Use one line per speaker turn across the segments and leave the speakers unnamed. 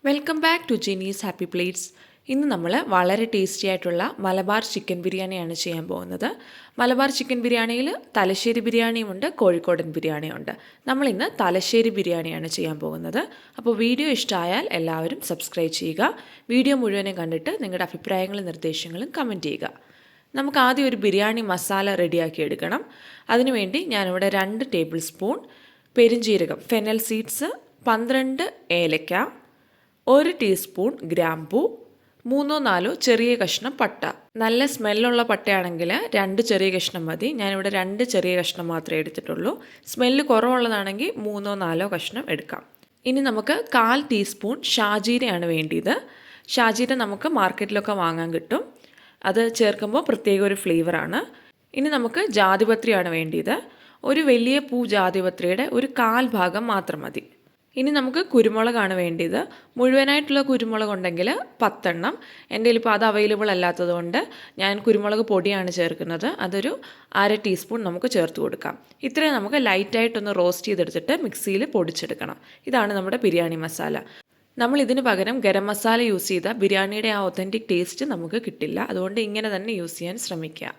Welcome back to ജിനീസ് happy plates. ഇന്ന് നമ്മൾ വളരെ ടേസ്റ്റി ആയിട്ടുള്ള മലബാർ ചിക്കൻ ബിരിയാണിയാണ് ചെയ്യാൻ പോകുന്നത്. മലബാർ ചിക്കൻ ബിരിയാണിയിൽ തലശ്ശേരി ബിരിയാണിയുമുണ്ട്, കോഴിക്കോടൻ ബിരിയാണിയുണ്ട്. നമ്മളിന്ന് തലശ്ശേരി ബിരിയാണിയാണ് ചെയ്യാൻ പോകുന്നത്. അപ്പോൾ വീഡിയോ ഇഷ്ടമായാൽ എല്ലാവരും സബ്സ്ക്രൈബ് ചെയ്യുക. വീഡിയോ മുഴുവനും കണ്ടിട്ട് നിങ്ങളുടെ അഭിപ്രായങ്ങളും നിർദ്ദേശങ്ങളും കമൻറ്റ് ചെയ്യുക. നമുക്ക് ആദ്യം ഒരു ബിരിയാണി മസാല റെഡിയാക്കി എടുക്കണം. അതിനുവേണ്ടി ഞാനിവിടെ 2 ടേബിൾ സ്പൂൺ പെരുംജീരകം ഫെനൽ സീഡ്സ്, 12 ഏലക്ക, 1 ടീസ്പൂൺ ഗ്രാമ്പൂ, 3-4 ചെറിയ കഷ്ണം പട്ട. നല്ല സ്മെല്ലുള്ള പട്ടയാണെങ്കിൽ 2 ചെറിയ കഷ്ണം മതി. ഞാനിവിടെ 2 ചെറിയ കഷ്ണം മാത്രമേ എടുത്തിട്ടുള്ളൂ. സ്മെല്ല് കുറവുള്ളതാണെങ്കിൽ 3-4 കഷ്ണം എടുക്കാം. ഇനി നമുക്ക് 1/4 ടീസ്പൂൺ ഷാജീരയാണ് വേണ്ടിയത്. ഷാജീര നമുക്ക് മാർക്കറ്റിലൊക്കെ വാങ്ങാൻ കിട്ടും. അത് ചേർക്കുമ്പോൾ പ്രത്യേക ഒരു ഫ്ലേവറാണ്. ഇനി നമുക്ക് ജാതിപത്രിയാണ് വേണ്ടിയത്. ഒരു വലിയ പൂ ജാതിപത്രിയുടെ ഒരു 1/4 ഭാഗം മാത്രം മതി. ഇനി നമുക്ക് കുരുമുളകാണ് വേണ്ടിയത്. മുഴുവനായിട്ടുള്ള കുരുമുളക് ഉണ്ടെങ്കിൽ 10 എണ്ണം. എൻ്റെ കയ്യിൽ ഇപ്പോൾ അത് അവൈലബിൾ അല്ലാത്തതുകൊണ്ട് ഞാൻ കുരുമുളക് പൊടിയാണ് ചേർക്കുന്നത്. അതൊരു 1/2 ടീസ്പൂൺ നമുക്ക് ചേർത്ത് കൊടുക്കാം. ഇത്രയും നമുക്ക് ലൈറ്റായിട്ടൊന്ന് റോസ്റ്റ് ചെയ്തെടുത്തിട്ട് മിക്സിയിൽ പൊടിച്ചെടുക്കണം. ഇതാണ് നമ്മുടെ ബിരിയാണി മസാല. നമ്മൾ ഇതിന് പകരം ഗരം മസാല യൂസ് ചെയ്താൽ ബിരിയാണിയുടെ ആ ഒത്തൻറ്റിക് ടേസ്റ്റ് നമുക്ക് കിട്ടില്ല. അതുകൊണ്ട് ഇങ്ങനെ തന്നെ യൂസ് ചെയ്യാൻ ശ്രമിക്കുക.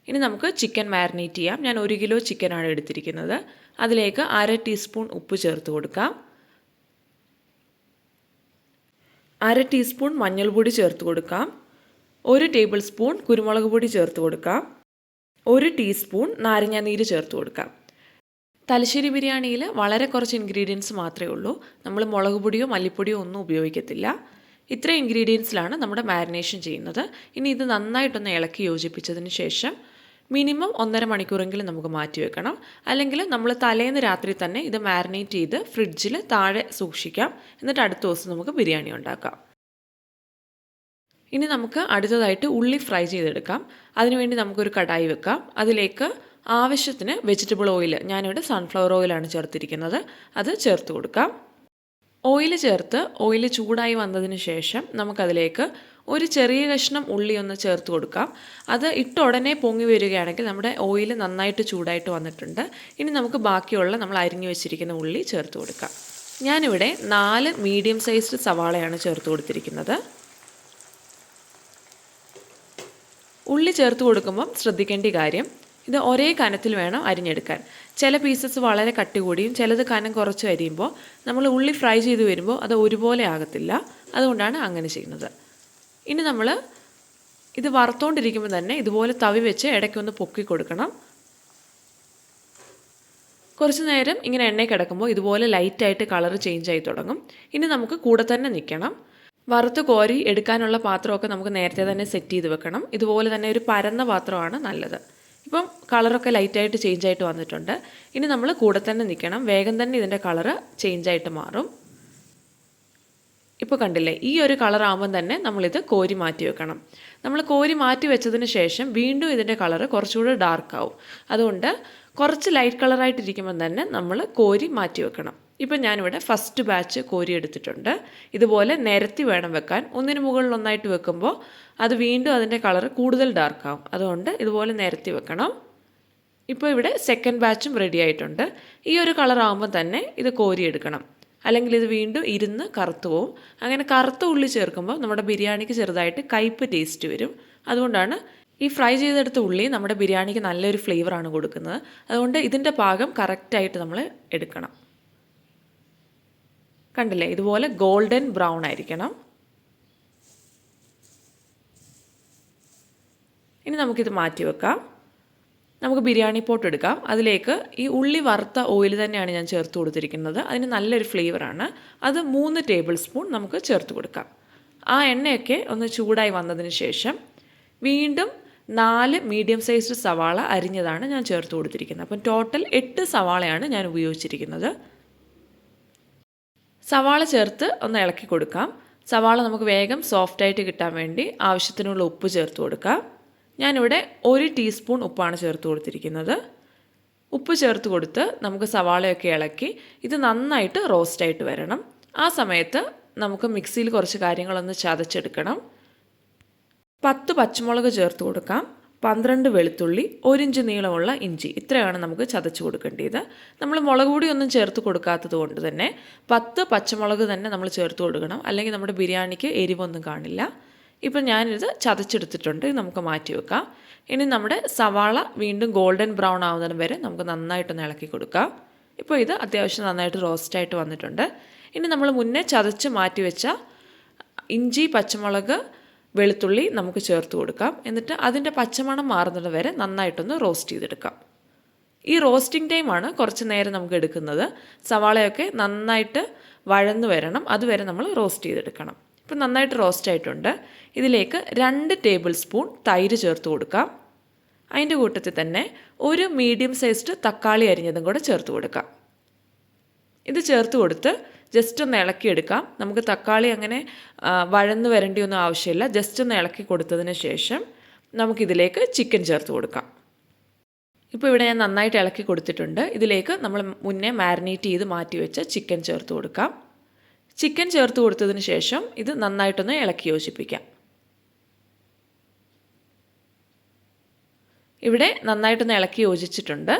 ഇനി നമുക്ക് ചിക്കൻ മാരിനേറ്റ് ചെയ്യാം. ഞാൻ 1 കിലോ ചിക്കനാണ് എടുത്തിരിക്കുന്നത്. അതിലേക്ക് 1/2 ടീസ്പൂൺ ഉപ്പ് ചേർത്ത് കൊടുക്കാം. 1/2 ടീസ്പൂൺ മഞ്ഞൾപ്പൊടി ചേർത്ത് കൊടുക്കാം. 1 ടേബിൾ സ്പൂൺ കുരുമുളക് പൊടി ചേർത്ത് കൊടുക്കാം. 1 ടീസ്പൂൺ നാരങ്ങാനീര് ചേർത്ത് കൊടുക്കാം. തലശ്ശേരി ബിരിയാണിയിൽ വളരെ കുറച്ച് ഇൻഗ്രീഡിയൻസ് മാത്രമേ ഉള്ളൂ. നമ്മൾ മുളക് പൊടിയോ മല്ലിപ്പൊടിയോ ഒന്നും ഉപയോഗിക്കത്തില്ല. ഇത്രയും ഇൻഗ്രീഡിയൻസിലാണ് നമ്മുടെ മാരിനേഷൻ ചെയ്യുന്നത്. ഇനി ഇത് നന്നായിട്ടൊന്ന് ഇളക്കി യോജിപ്പിച്ചതിന് ശേഷം മിനിമം 1.5 മണിക്കൂറെങ്കിലും നമുക്ക് മാറ്റി വെക്കണം. അല്ലെങ്കിൽ നമ്മൾ തലേന്ന് രാത്രി തന്നെ ഇത് മാരിനേറ്റ് ചെയ്ത് ഫ്രിഡ്ജിൽ താഴെ സൂക്ഷിക്കാം. എന്നിട്ട് അടുത്ത ദിവസം നമുക്ക് ബിരിയാണി ഉണ്ടാക്കാം. ഇനി നമുക്ക് അടുത്തതായിട്ട് ഉള്ളി ഫ്രൈ ചെയ്തെടുക്കാം. അതിനുവേണ്ടി നമുക്കൊരു കടായി വെക്കാം. അതിലേക്ക് ആവശ്യത്തിന് വെജിറ്റബിൾ ഓയിൽ, ഞാനിവിടെ സൺഫ്ലവർ ഓയിലാണ് ചേർത്തിരിക്കുന്നത്, അത് ചേർത്ത് കൊടുക്കാം. ഓയിൽ ചേർത്ത് ഓയിൽ ചൂടായി വന്നതിന് ശേഷം നമുക്കതിലേക്ക് ഒരു ചെറിയ കഷ്ണം ഉള്ളി ഒന്ന് ചേർത്ത് കൊടുക്കാം. അത് ഇട്ട ഉടനെ പൊങ്ങി വരികയാണെങ്കിൽ നമ്മുടെ ഓയിൽ നന്നായിട്ട് ചൂടായിട്ട് വന്നിട്ടുണ്ട്. ഇനി നമുക്ക് ബാക്കിയുള്ള നമ്മൾ അരിഞ്ഞു വെച്ചിരിക്കുന്ന ഉള്ളി ചേർത്ത് കൊടുക്കാം. ഞാനിവിടെ 4 മീഡിയം സൈസ്ഡ് സവാളയാണ് ചേർത്ത് കൊടുത്തിരിക്കുന്നത്. ഉള്ളി ചേർത്ത് കൊടുക്കുമ്പം ശ്രദ്ധിക്കേണ്ട കാര്യം, ഇത് ഒരേ കനത്തിൽ വേണം അരിഞ്ഞെടുക്കാൻ. ചില പീസസ് വളരെ കട്ടി കൂടിയും ചിലത് കനം കുറച്ച് അരിയുമ്പോൾ നമ്മൾ ഉള്ളി ഫ്രൈ ചെയ്ത് വരുമ്പോൾ അത് ഒരുപോലെ ആകത്തില്ല. അതുകൊണ്ടാണ് അങ്ങനെ ചെയ്യുന്നത്. ഇനി നമ്മൾ ഇത് വറുത്തുകൊണ്ടിരിക്കുമ്പോൾ തന്നെ ഇതുപോലെ തവി വെച്ച് ഇടയ്ക്കൊന്ന് പൊക്കി കൊടുക്കണം. കുറച്ച് നേരം ഇങ്ങനെ എണ്ണയിൽ കിടക്കുമ്പോൾ ഇതുപോലെ ലൈറ്റായിട്ട് കളർ ചേഞ്ച് ആയി തുടങ്ങും. ഇനി നമുക്ക് കൂടെ തന്നെ നിൽക്കണം. വറുത്ത് കോരി എടുക്കാനുള്ള പാത്രമൊക്കെ നമുക്ക് നേരത്തെ തന്നെ സെറ്റ് ചെയ്ത് വെക്കണം. ഇതുപോലെ തന്നെ ഒരു പരന്ന പാത്രമാണ് നല്ലത്. ഇപ്പം കളറൊക്കെ ലൈറ്റായിട്ട് ചേഞ്ച് ആയിട്ട് വന്നിട്ടുണ്ട്. ഇനി നമ്മൾ കൂടെ തന്നെ നിൽക്കണം. വേഗം തന്നെ ഇതിൻ്റെ കളറ് ചേഞ്ചായിട്ട് മാറും. ഇപ്പോൾ കണ്ടില്ലേ, ഈ ഒരു കളറാകുമ്പം തന്നെ നമ്മളിത് കോരി മാറ്റി വെക്കണം. നമ്മൾ കോരി മാറ്റി വെച്ചതിന് ശേഷം വീണ്ടും ഇതിൻ്റെ കളറ് കുറച്ചുകൂടി ഡാർക്കാവും. അതുകൊണ്ട് കുറച്ച് ലൈറ്റ് കളറായിട്ടിരിക്കുമ്പം തന്നെ നമ്മൾ കോരി മാറ്റി വെക്കണം. ഇപ്പം ഞാനിവിടെ ഫസ്റ്റ് ബാച്ച് കോരി എടുത്തിട്ടുണ്ട്. ഇതുപോലെ നിരത്തി വേണം വെക്കാൻ. ഒന്നിന് മുകളിൽ ഒന്നായിട്ട് വെക്കുമ്പോൾ അത് വീണ്ടും അതിൻ്റെ കളറ് കൂടുതൽ ഡാർക്കാവും. അതുകൊണ്ട് ഇതുപോലെ നിരത്തി വെക്കണം. ഇപ്പോൾ ഇവിടെ സെക്കൻഡ് ബാച്ചും റെഡി ആയിട്ടുണ്ട്. ഈ ഒരു കളറാകുമ്പോൾ തന്നെ ഇത് കോരിയെടുക്കണം. അല്ലെങ്കിൽ ഇത് വീണ്ടും ഇരുന്ന് കറുത്തു പോവും. അങ്ങനെ കറുത്ത ഉള്ളി ചേർക്കുമ്പോൾ നമ്മുടെ ബിരിയാണിക്ക് ചെറുതായിട്ട് കയ്പ്പ് ടേസ്റ്റ് വരും. അതുകൊണ്ടാണ് ഈ ഫ്രൈ ചെയ്തെടുത്ത ഉള്ളി നമ്മുടെ ബിരിയാണിക്ക് നല്ലൊരു ഫ്ലേവറാണ് കൊടുക്കുന്നത്. അതുകൊണ്ട് ഇതിൻ്റെ പാകം കറക്റ്റായിട്ട് നമ്മൾ എടുക്കണം. കണ്ടില്ലേ, ഇതുപോലെ ഗോൾഡൻ ബ്രൗൺ ആയിരിക്കണം. ഇനി നമുക്കിത് മാറ്റി വെക്കാം. നമുക്ക് ബിരിയാണി പോട്ട് എടുക്കാം. അതിലേക്ക് ഈ ഉള്ളി വറുത്ത ഓയിൽ തന്നെയാണ് ഞാൻ ചേർത്ത് കൊടുത്തിരിക്കുന്നത്. അതിന് നല്ലൊരു ഫ്ലേവറാണ്. അത് 3 ടേബിൾ സ്പൂൺ നമുക്ക് ചേർത്ത് കൊടുക്കാം. ആ എണ്ണയൊക്കെ ഒന്ന് ചൂടായി വന്നതിന് ശേഷം വീണ്ടും 4 മീഡിയം സൈസ്ഡ് സവാള അരിഞ്ഞതാണ് ഞാൻ ചേർത്ത് കൊടുത്തിരിക്കുന്നത്. അപ്പം ടോട്ടൽ 8 സവാളയാണ് ഞാൻ ഉപയോഗിച്ചിരിക്കുന്നത്. സവാള ചേർത്ത് ഒന്ന് ഇളക്കി കൊടുക്കാം. സവാള നമുക്ക് വേഗം സോഫ്റ്റായിട്ട് കിട്ടാൻ വേണ്ടി ആവശ്യത്തിനുള്ള ഉപ്പ് ചേർത്ത് കൊടുക്കാം. ഞാനിവിടെ 1 ടീസ്പൂൺ ഉപ്പാണ് ചേർത്ത് കൊടുത്തിരിക്കുന്നത്. ഉപ്പ് ചേർത്ത് കൊടുത്ത് നമുക്ക് സവാളയൊക്കെ ഇളക്കി ഇത് നന്നായിട്ട് റോസ്റ്റായിട്ട് വരണം. ആ സമയത്ത് നമുക്ക് മിക്സിയിൽ കുറച്ച് കാര്യങ്ങളൊന്ന് ചതച്ചെടുക്കണം. 10 പച്ചമുളക് ചേർത്ത് കൊടുക്കാം. 12 വെളുത്തുള്ളി, 1 ഇഞ്ച് നീളമുള്ള ഇഞ്ചി, ഇത്രയാണ് നമുക്ക് ചതച്ച് കൊടുക്കേണ്ടത്. നമ്മൾ മുളക് പൊടി ഒന്നും ചേർത്ത് കൊടുക്കാത്തത് കൊണ്ട് തന്നെ 10 പച്ചമുളക് തന്നെ നമ്മൾ ചേർത്ത് കൊടുക്കണം, അല്ലെങ്കിൽ നമ്മുടെ ബിരിയാണിക്ക് എരിവൊന്നും കാണില്ല. ഇപ്പം ഞാനിത് ചതച്ചെടുത്തിട്ടുണ്ട്, നമുക്ക് മാറ്റി വെക്കാം. ഇനി നമ്മുടെ സവാള വീണ്ടും ഗോൾഡൻ ബ്രൗൺ ആവുന്നതിന് വരെ നമുക്ക് നന്നായിട്ടൊന്ന് ഇളക്കി കൊടുക്കാം. ഇപ്പോൾ ഇത് അത്യാവശ്യം നന്നായിട്ട് റോസ്റ്റായിട്ട് വന്നിട്ടുണ്ട്. ഇനി നമ്മൾ മുന്നേ ചതച്ച് മാറ്റി വെച്ച ഇഞ്ചി, പച്ചമുളക്, വെളുത്തുള്ളി നമുക്ക് ചേർത്ത് കൊടുക്കാം. എന്നിട്ട് അതിൻ്റെ പച്ചമണം മാറുന്നത് വരെ നന്നായിട്ടൊന്ന് റോസ്റ്റ് ചെയ്തെടുക്കാം. ഈ റോസ്റ്റിംഗ് ടൈമാണ് കുറച്ച് നേരം നമുക്ക് എടുക്കുന്നത്. സവാളയൊക്കെ നന്നായിട്ട് വഴന്ന് വരണം, അതുവരെ നമ്മൾ റോസ്റ്റ് ചെയ്തെടുക്കണം. ഇപ്പം നന്നായിട്ട് റോസ്റ്റ് ആയിട്ടുണ്ട്. ഇതിലേക്ക് 2 ടേബിൾ സ്പൂൺ തൈര് ചേർത്ത് കൊടുക്കാം. അതിൻ്റെ കൂട്ടത്തിൽ തന്നെ ഒരു മീഡിയം സൈസ്ഡ് തക്കാളി അരിഞ്ഞതും കൂടെ ചേർത്ത് കൊടുക്കാം. ഇത് ചേർത്ത് കൊടുത്ത് ജസ്റ്റ് ഒന്ന് ഇളക്കിയെടുക്കാം. നമുക്ക് തക്കാളി അങ്ങനെ വഴന്ന് വരേണ്ടിയൊന്നും ആവശ്യമില്ല. ജസ്റ്റ് ഒന്ന് ഇളക്കി കൊടുത്തതിന് ശേഷം നമുക്കിതിലേക്ക് ചിക്കൻ ചേർത്ത് കൊടുക്കാം. ഇപ്പോൾ ഇവിടെ ഞാൻ നന്നായിട്ട് ഇളക്കി കൊടുത്തിട്ടുണ്ട്. ഇതിലേക്ക് നമ്മൾ മുന്നേ മാരിനേറ്റ് ചെയ്ത് മാറ്റി വെച്ച ചിക്കൻ ചേർത്ത് കൊടുക്കാം. ചിക്കൻ ചേർത്ത് കൊടുത്തതിന് ശേഷം ഇത് നന്നായിട്ടൊന്ന് ഇളക്കി യോജിപ്പിക്കാം. ഇവിടെ നന്നായിട്ടൊന്ന് ഇളക്കി യോജിച്ചിട്ടുണ്ട്.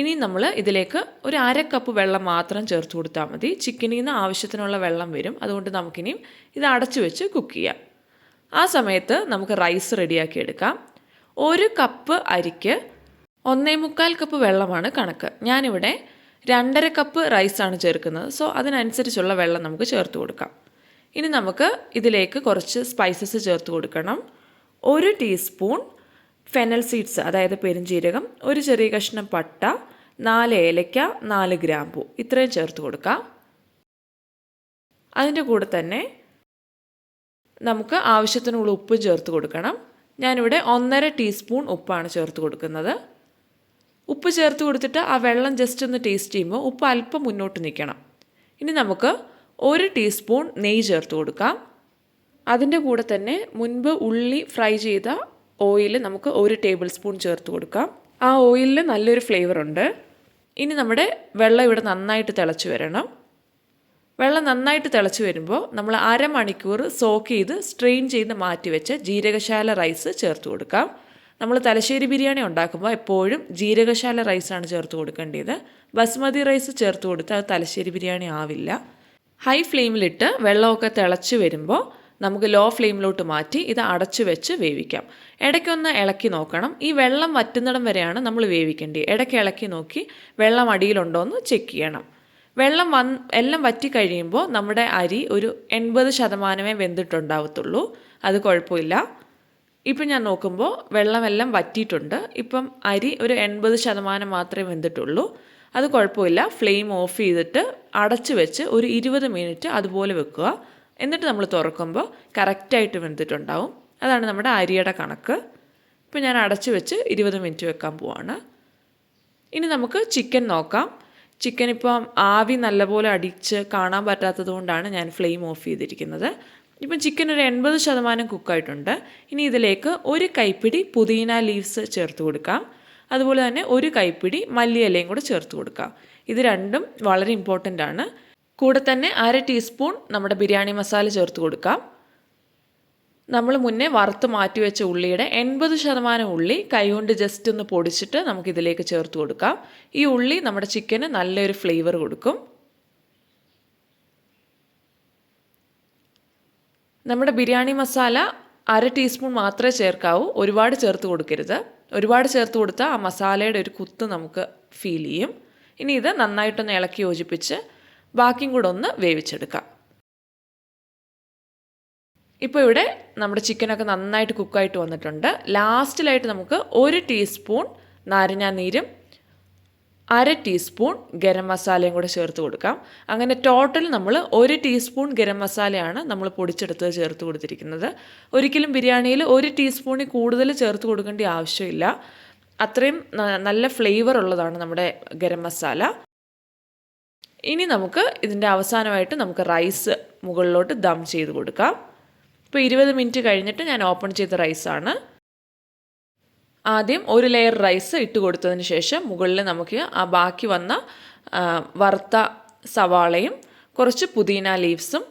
ഇനി നമ്മൾ ഇതിലേക്ക് ഒരു 1/2 കപ്പ് വെള്ളം മാത്രം ചേർത്ത് കൊടുത്താൽ മതി. ചിക്കനിൽ നിന്ന് ആവശ്യത്തിനുള്ള വെള്ളം വരും. അതുകൊണ്ട് നമുക്കിനിയും ഇത് അടച്ചു വെച്ച് കുക്ക് ചെയ്യാം. ആ സമയത്ത് നമുക്ക് റൈസ് റെഡിയാക്കി എടുക്കാം. 1 കപ്പ് അരിക്ക് 1.25 കപ്പ് വെള്ളമാണ് കണക്ക്. ഞാനിവിടെ 2.5 കപ്പ് റൈസാണ് ചേർക്കുന്നത്. സോ അതിനനുസരിച്ചുള്ള വെള്ളം നമുക്ക് ചേർത്ത് കൊടുക്കാം. ഇനി നമുക്ക് ഇതിലേക്ക് കുറച്ച് സ്പൈസസ് ചേർത്ത് കൊടുക്കണം. 1 ടീസ്പൂൺ ഫെനൽ സീഡ്സ്, അതായത് പെരുംജീരകം, 1 ചെറിയ കഷ്ണം പട്ട, 4 ഏലയ്ക്ക, 4 ഗ്രാമ്പൂ, ഇത്രയും ചേർത്ത് കൊടുക്കാം. അതിൻ്റെ കൂടെ തന്നെ നമുക്ക് ആവശ്യത്തിനുള്ള ഉപ്പ് ചേർത്ത് കൊടുക്കണം. ഞാനിവിടെ 1.5 ടീസ്പൂൺ ഉപ്പാണ് ചേർത്ത് കൊടുക്കുന്നത്. ഉപ്പ് ചേർത്ത് കൊടുത്തിട്ട് ആ വെള്ളം ജസ്റ്റ് ഒന്ന് ടേസ്റ്റ് ചെയ്യുമ്പോൾ ഉപ്പ് അല്പം മുന്നോട്ട് നിൽക്കണം. ഇനി നമുക്ക് 1 ടീസ്പൂൺ നെയ്യ് ചേർത്ത് കൊടുക്കാം. അതിൻ്റെ കൂടെ തന്നെ മുൻപ് ഉള്ളി ഫ്രൈ ചെയ്ത ഓയിൽ നമുക്ക് 1 ടേബിൾ സ്പൂൺ ചേർത്ത് കൊടുക്കാം. ആ ഓയിലിൽ നല്ലൊരു ഫ്ലേവർ ഉണ്ട്. ഇനി നമ്മുടെ വെള്ളം ഇവിടെ നന്നായിട്ട് തിളച്ച് വരണം. വെള്ളം നന്നായിട്ട് തിളച്ച് വരുമ്പോൾ നമ്മൾ 1/2 മണിക്കൂർ സോക്ക് ചെയ്ത് സ്ട്രെയിൻ ചെയ്ത് മാറ്റി വെച്ച ജീരകശാല റൈസ് ചേർത്ത് കൊടുക്കാം. നമ്മൾ തലശ്ശേരി ബിരിയാണി ഉണ്ടാക്കുമ്പോൾ എപ്പോഴും ജീരകശാല റൈസാണ് ചേർത്ത് കൊടുക്കേണ്ടത്. ബസ്മതി റൈസ് ചേർത്ത് കൊടുത്താൽ അത് തലശ്ശേരി ബിരിയാണി ആവില്ല. ഹൈ ഫ്ലെയിമിലിട്ട് വെള്ളമൊക്കെ തിളച്ച് വരുമ്പോൾ നമുക്ക് ലോ ഫ്ലെയിമിലോട്ട് മാറ്റി ഇത് അടച്ചു വെച്ച് വേവിക്കാം. ഇടയ്ക്കൊന്ന് ഇളക്കി നോക്കണം. ഈ വെള്ളം വറ്റുന്നിടം വരെയാണ് നമ്മൾ വേവിക്കേണ്ടത്. ഇടയ്ക്ക് ഇളക്കി നോക്കി വെള്ളം അടിയിലുണ്ടോ എന്ന് ചെക്ക് ചെയ്യണം. വെള്ളം എല്ലാം വറ്റി കഴിയുമ്പോൾ നമ്മുടെ അരി ഒരു 80% വെന്തിട്ടുണ്ടാവത്തുള്ളൂ. അത് കുഴപ്പമില്ല. ഇപ്പം ഞാൻ നോക്കുമ്പോൾ വെള്ളമെല്ലാം വറ്റിയിട്ടുണ്ട്. ഇപ്പം അരി ഒരു 80% മാത്രമേ വെന്തിട്ടുള്ളൂ. അത് കുഴപ്പമില്ല. ഫ്ലെയിം ഓഫ് ചെയ്തിട്ട് അടച്ചു വെച്ച് ഒരു 20 മിനിറ്റ് അതുപോലെ വെക്കുക. എന്നിട്ട് നമ്മൾ തുറക്കുമ്പോൾ കറക്റ്റായിട്ട് വെന്തിട്ടുണ്ടാവും. അതാണ് നമ്മുടെ അരിയുടെ കണക്ക്. ഇപ്പോൾ ഞാൻ അടച്ചു വെച്ച് 20 മിനിറ്റ് വെക്കാൻ പോവാണ്. ഇനി നമുക്ക് ചിക്കൻ നോക്കാം. ചിക്കൻ ഇപ്പം ആവി നല്ലപോലെ അടിച്ച് കാണാൻ പറ്റാത്തത് കൊണ്ടാണ് ഞാൻ ഫ്ലെയിം ഓഫ് ചെയ്തിരിക്കുന്നത്. ഇപ്പം ചിക്കൻ ഒരു 80% കുക്കായിട്ടുണ്ട്. ഇനി ഇതിലേക്ക് 1 കൈപ്പിടി പുതിന ലീവ്സ് ചേർത്ത് കൊടുക്കാം. അതുപോലെ തന്നെ 1 കൈപ്പിടി മല്ലിയിലയും കൂടെ ചേർത്ത് കൊടുക്കാം. ഇത് രണ്ടും വളരെ ഇമ്പോർട്ടൻ്റ് ആണ്. കൂടെ തന്നെ 1/2 ടീസ്പൂൺ നമ്മുടെ ബിരിയാണി മസാല ചേർത്ത് കൊടുക്കാം. നമ്മൾ മുന്നേ വറുത്ത് മാറ്റി വെച്ച ഉള്ളിയുടെ 80% ഉള്ളി കൈകൊണ്ട് ജസ്റ്റ് ഒന്ന് പൊടിച്ചിട്ട് നമുക്കിതിലേക്ക് ചേർത്ത് കൊടുക്കാം. ഈ ഉള്ളി നമ്മുടെ ചിക്കന് നല്ലൊരു ഫ്ലേവർ കൊടുക്കും. നമ്മുടെ ബിരിയാണി മസാല 1/2 ടീസ്പൂൺ മാത്രമേ ചേർക്കാവൂ. ഒരുപാട് ചേർത്ത് കൊടുക്കരുത്. ഒരുപാട് ചേർത്ത് കൊടുത്താൽ ആ മസാലയുടെ ഒരു കുത്ത് നമുക്ക് ഫീൽ ചെയ്യും. ഇനി ഇത് നന്നായിട്ടൊന്ന് ഇളക്കി യോജിപ്പിച്ച് ബാക്കിയും കൂടെ ഒന്ന് വേവിച്ചെടുക്കാം. ഇപ്പോൾ ഇവിടെ നമ്മുടെ ചിക്കനൊക്കെ നന്നായിട്ട് കുക്കായിട്ട് വന്നിട്ടുണ്ട്. ലാസ്റ്റിലായിട്ട് നമുക്ക് 1 ടീസ്പൂൺ നാരങ്ങാനീരും 1/2 ടീസ്പൂൺ ഗരം മസാലയും കൂടെ ചേർത്ത് കൊടുക്കാം. അങ്ങനെ ടോട്ടൽ നമ്മൾ 1 ടീസ്പൂൺ ഗരം മസാലയാണ് നമ്മൾ പൊടിച്ചെടുത്ത് ചേർത്ത് കൊടുത്തിരിക്കുന്നത്. ഒരിക്കലും ബിരിയാണിയിൽ 1 ടീസ്പൂണിൽ കൂടുതൽ ചേർത്ത് കൊടുക്കേണ്ട ആവശ്യമില്ല. അത്രയും നല്ല ഫ്ലേവർ ഉള്ളതാണ് നമ്മുടെ ഗരം മസാല. ഇനി നമുക്ക് ഇതിൻ്റെ അവസാനമായിട്ട് നമുക്ക് റൈസ് മുകളിലോട്ട് ദം ചെയ്ത് കൊടുക്കാം. ഇപ്പോൾ 20 മിനിറ്റ് കഴിഞ്ഞിട്ട് ഞാൻ ഓപ്പൺ ചെയ്ത റൈസാണ്. ആദ്യം 1 ലെയർ റൈസ് ഇട്ട് കൊടുത്തതിന് ശേഷം മുകളിൽ നമുക്ക് ആ ബാക്കി വന്ന വറുത്ത സവാളയും കുറച്ച് പുതിന ലീവ്സും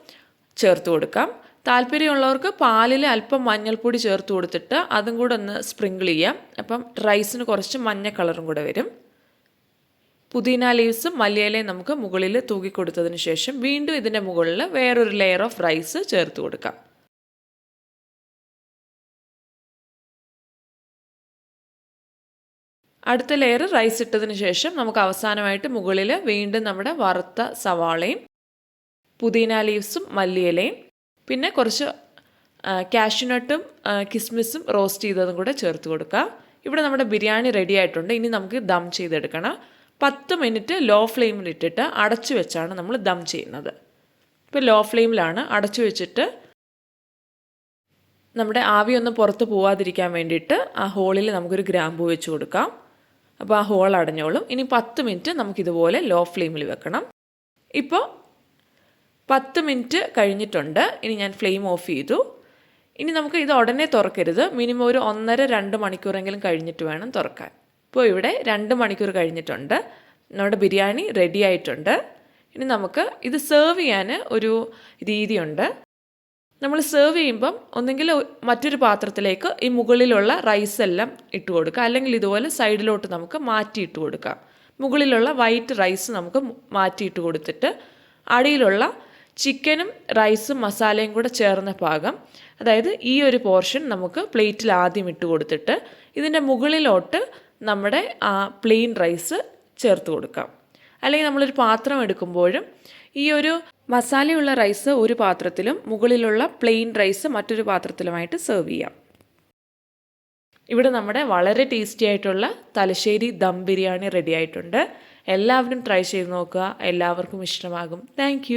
ചേർത്ത് കൊടുക്കാം. താല്പര്യമുള്ളവർക്ക് പാലിൽ അല്പം മഞ്ഞൾപ്പൊടി ചേർത്ത് കൊടുത്തിട്ട് അതും കൂടെ ഒന്ന് സ്പ്രിങ്കിൾ ചെയ്യാം. അപ്പം റൈസിന് കുറച്ച് മഞ്ഞ കളറും കൂടെ വരും. പുതിന ലീവ്സും മല്ലിയിലയും നമുക്ക് മുകളിൽ തൂക്കി കൊടുത്തതിന് ശേഷം വീണ്ടും ഇതിൻ്റെ മുകളിൽ വേറൊരു ലെയർ ഓഫ് റൈസ് ചേർത്ത് കൊടുക്കാം. അടുത്ത ലെയർ റൈസ് ഇട്ടതിന് ശേഷം നമുക്ക് അവസാനമായിട്ട് മുകളിൽ വീണ്ടും നമ്മുടെ വറുത്ത സവാളയും പുതിന ലീവ്സും മല്ലിയിലയും പിന്നെ കുറച്ച് കാഷ്യൂനട്ടും കിസ്മിസും റോസ്റ്റ് ചെയ്തതും കൂടെ ചേർത്ത് കൊടുക്കുക. ഇവിടെ നമ്മുടെ ബിരിയാണി റെഡി ആയിട്ടുണ്ട്. ഇനി നമുക്ക് ദം ചെയ്തെടുക്കണം. 10 മിനിറ്റ് ലോ ഫ്ലെയിമിൽ ഇട്ടിട്ട് അടച്ചു വെച്ചാണ് നമ്മൾ ദം ചെയ്യുന്നത്. ഇപ്പോൾ ലോ ഫ്ലെയിമിലാണ് അടച്ചു വെച്ചിട്ട് നമ്മുടെ ആവി ഒന്ന് പുറത്ത് പോവാതിരിക്കാൻ വേണ്ടിയിട്ട് ആ ഹോളിൽ നമുക്കൊരു ഗ്രാമ്പൂ വെച്ച് കൊടുക്കാം. അപ്പോൾ ആ ഹോൾ അടഞ്ഞോളും. ഇനി 10 മിനിറ്റ് നമുക്കിതുപോലെ ലോ ഫ്ലെയിമിൽ വെക്കണം. ഇപ്പോൾ 10 മിനിറ്റ് കഴിഞ്ഞിട്ടുണ്ട്. ഇനി ഞാൻ ഫ്ലെയിം ഓഫ് ചെയ്തു. ഇനി നമുക്ക് ഇത് ഉടനെ തുറക്കരുത്. മിനിമം ഒരു 1.5-2 മണിക്കൂറെങ്കിലും കഴിഞ്ഞിട്ട് വേണം തുറക്കാൻ. ഇപ്പോൾ ഇവിടെ 2 മണിക്കൂർ കഴിഞ്ഞിട്ടുണ്ട്. നമ്മുടെ ബിരിയാണി റെഡി ആയിട്ടുണ്ട്. ഇനി നമുക്ക് ഇത് സെർവ് ചെയ്യാൻ ഒരു രീതിയുണ്ട്. നമ്മൾ സെർവ് ചെയ്യുമ്പം ഒന്നെങ്കിൽ മറ്റൊരു പാത്രത്തിലേക്ക് ഈ മുകളിലുള്ള റൈസ് എല്ലാം ഇട്ട് കൊടുക്കുക, അല്ലെങ്കിൽ ഇതുപോലെ സൈഡിലോട്ട് നമുക്ക് മാറ്റിയിട്ട് കൊടുക്കാം. മുകളിലുള്ള വൈറ്റ് റൈസ് നമുക്ക് മാറ്റിയിട്ട് കൊടുത്തിട്ട് അടിയിലുള്ള ചിക്കനും റൈസും മസാലയും കൂടെ ചേർന്ന ഭാഗം, അതായത് ഈ ഒരു പോർഷൻ നമുക്ക് പ്ലേറ്റിൽ ആദ്യം ഇട്ട് കൊടുത്തിട്ട് ഇതിൻ്റെ മുകളിലോട്ട് നമ്മുടെ ആ പ്ലെയിൻ റൈസ് ചേർത്ത് കൊടുക്കാം. അല്ലെങ്കിൽ നമ്മളൊരു പാത്രം എടുക്കുമ്പോഴും ഈ ഒരു മസാലയുള്ള റൈസ് ഒരു പാത്രത്തിലും മുകളിലുള്ള പ്ലെയിൻ റൈസ് മറ്റൊരു പാത്രത്തിലുമായിട്ട് സെർവ് ചെയ്യാം. ഇവിടെ നമ്മുടെ വളരെ ടേസ്റ്റി ആയിട്ടുള്ള തലശ്ശേരി ദം ബിരിയാണി റെഡി ആയിട്ടുണ്ട്. എല്ലാവരും ട്രൈ ചെയ്ത് നോക്കുക. എല്ലാവർക്കും ഇഷ്ടമാകും. താങ്ക്